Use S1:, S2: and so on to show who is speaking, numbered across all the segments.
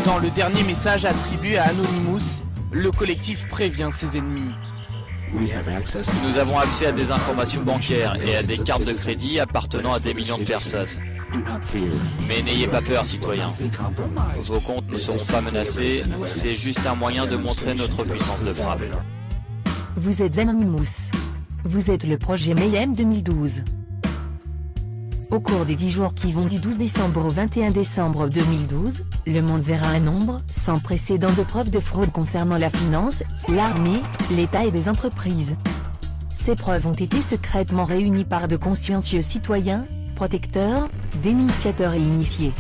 S1: Dans le dernier message attribué à Anonymous, le collectif prévient ses ennemis.
S2: Nous avons accès à des informations bancaires et à des cartes de crédit appartenant à des millions de personnes. Mais n'ayez pas peur, citoyens. Vos comptes ne seront pas menacés, c'est juste un moyen de montrer notre puissance de frappe.
S3: Vous êtes Anonymous. Vous êtes le projet Mayhem 2012. Au cours des 10 jours qui vont du 12 décembre au 21 décembre 2012, le monde verra un nombre sans précédent de preuves de fraude concernant la finance, l'armée, l'État et des entreprises. Ces preuves ont été secrètement réunies par de consciencieux citoyens, protecteurs, dénonciateurs et initiés.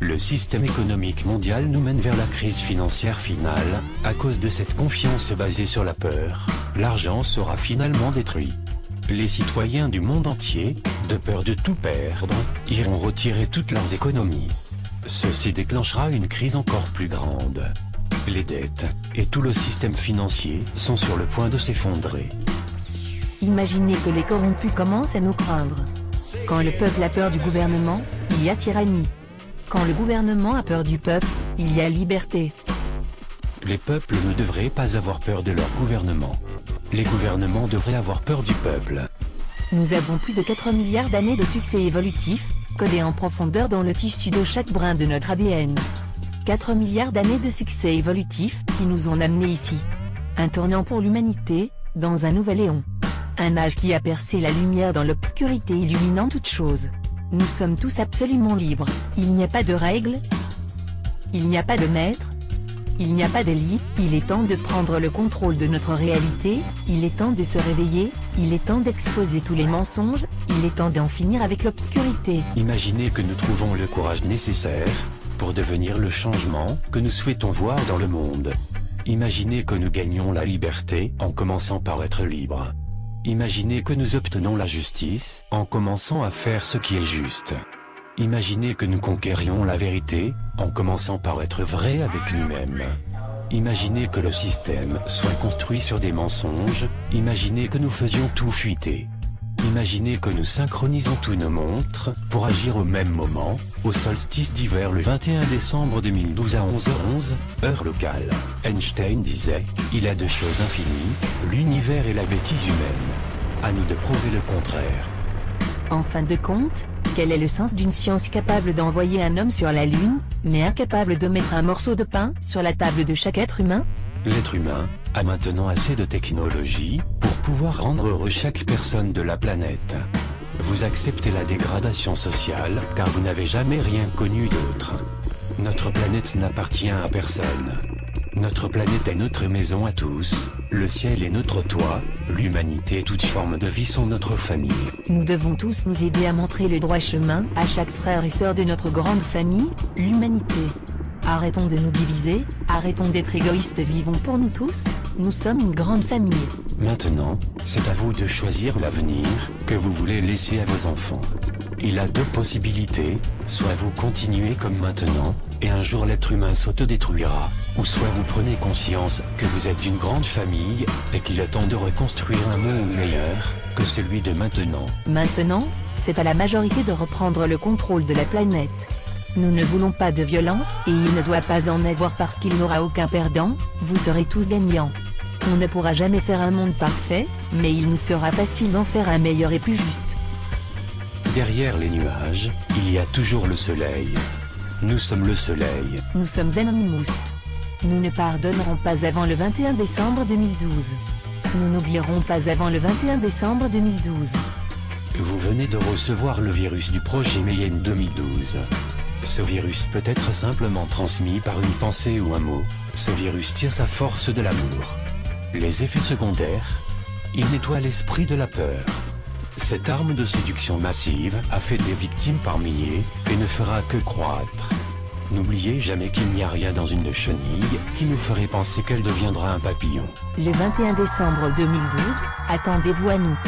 S4: Le système économique mondial nous mène vers la crise financière finale. À cause de cette confiance basée sur la peur, l'argent sera finalement détruit. Les citoyens du monde entier, de peur de tout perdre, iront retirer toutes leurs économies. Ceci déclenchera une crise encore plus grande. Les dettes et tout le système financier sont sur le point de s'effondrer.
S3: Imaginez que les corrompus commencent à nous craindre. Quand le peuple a peur du gouvernement, il y a tyrannie. Quand le gouvernement a peur du peuple, il y a liberté.
S4: Les peuples ne devraient pas avoir peur de leur gouvernement. Les gouvernements devraient avoir peur du peuple.
S3: Nous avons plus de 4 milliards d'années de succès évolutif, codés en profondeur dans le tissu de chaque brin de notre ADN. 4 milliards d'années de succès évolutif qui nous ont amenés ici. Un tournant pour l'humanité, dans un nouvel éon. Un âge qui a percé la lumière dans l'obscurité illuminant toute chose. Nous sommes tous absolument libres. Il n'y a pas de règles. Il n'y a pas de maître. Il n'y a pas d'élite. Il est temps de prendre le contrôle de notre réalité. Il est temps de se réveiller. Il est temps d'exposer tous les mensonges. Il est temps d'en finir avec l'obscurité.
S4: Imaginez que nous trouvons le courage nécessaire pour devenir le changement que nous souhaitons voir dans le monde. Imaginez que nous gagnons la liberté en commençant par être libres. Imaginez que nous obtenons la justice en commençant à faire ce qui est juste. Imaginez que nous conquérions la vérité en commençant par être vrais avec nous-mêmes. Imaginez que le système soit construit sur des mensonges. Imaginez que nous faisions tout fuiter. Imaginez que nous synchronisons tous nos montres pour agir au même moment, au solstice d'hiver le 21 décembre 2012 à 11h11, heure locale. Einstein disait, il y a deux choses infinies, l'univers et la bêtise humaine. À nous de prouver le contraire.
S3: En fin de compte, quel est le sens d'une science capable d'envoyer un homme sur la Lune, mais incapable de mettre un morceau de pain sur la table de chaque être humain?
S4: L'être humain a maintenant assez de technologie pour pouvoir rendre heureux chaque personne de la planète. Vous acceptez la dégradation sociale car vous n'avez jamais rien connu d'autre. Notre planète n'appartient à personne. Notre planète est notre maison à tous, le ciel est notre toit, l'humanité et toute forme de vie sont notre famille.
S3: Nous devons tous nous aider à montrer le droit chemin à chaque frère et sœur de notre grande famille, l'humanité. Arrêtons de nous diviser, arrêtons d'être égoïstes, vivons pour nous tous, nous sommes une grande famille.
S4: Maintenant, c'est à vous de choisir l'avenir que vous voulez laisser à vos enfants. Il a deux possibilités, soit vous continuez comme maintenant, et un jour l'être humain s'autodétruira, ou soit vous prenez conscience que vous êtes une grande famille, et qu'il est temps de reconstruire un monde meilleur que celui de maintenant.
S3: Maintenant, c'est à la majorité de reprendre le contrôle de la planète. Nous ne voulons pas de violence et il ne doit pas en avoir parce qu'il n'aura aucun perdant, vous serez tous gagnants. On ne pourra jamais faire un monde parfait, mais il nous sera facile d'en faire un meilleur et plus juste.
S4: Derrière les nuages, il y a toujours le soleil. Nous sommes le soleil.
S3: Nous sommes Anonymous. Nous ne pardonnerons pas avant le 21 décembre 2012. Nous n'oublierons pas avant le 21 décembre 2012.
S4: Vous venez de recevoir le virus du projet Mayhem 2012. Ce virus peut être simplement transmis par une pensée ou un mot. Ce virus tire sa force de l'amour. Les effets secondaires? Il nettoie l'esprit de la peur. Cette arme de séduction massive a fait des victimes par milliers et ne fera que croître. N'oubliez jamais qu'il n'y a rien dans une chenille qui nous ferait penser qu'elle deviendra un papillon.
S3: Le 21 décembre 2012, attendez-vous à nous.